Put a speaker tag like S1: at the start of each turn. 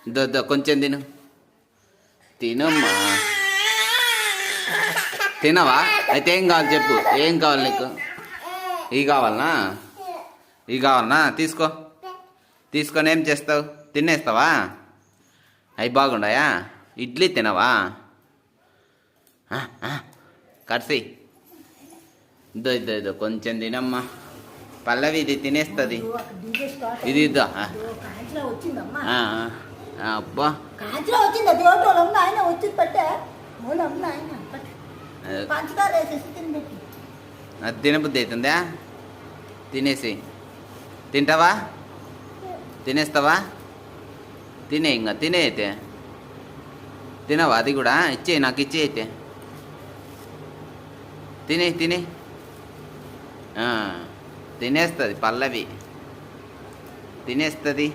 S1: దొద్ద కొంచెం తిను. తినమ్మా. తినవా? అయితే ఏం కావాలి చెప్పు. ఏం కావాలి నీకు? ఇవి కావాలనా? ఇవి కావాలనా? తీసుకో. తీసుకొని ఏం చేస్తావు? తినేస్తావా? అవి బాగుండాయా? ఇడ్లీ తినవా? కర్సి ఇద్దో కొంచెం తినమ్మా. పల్లవి ఇది తినేస్తుంది. ఇది ఇద్దా. అబ్బా అది తినబుద్ధి అవుతుందా? తినేసి తింటావా? తినేస్తావా? తినే ఇంకా తినే అయితే. తినవా? అది కూడా ఇచ్చే, నాకు ఇచ్చే అయితే. తినే తినేస్తుంది పల్లవి, తినేస్తుంది.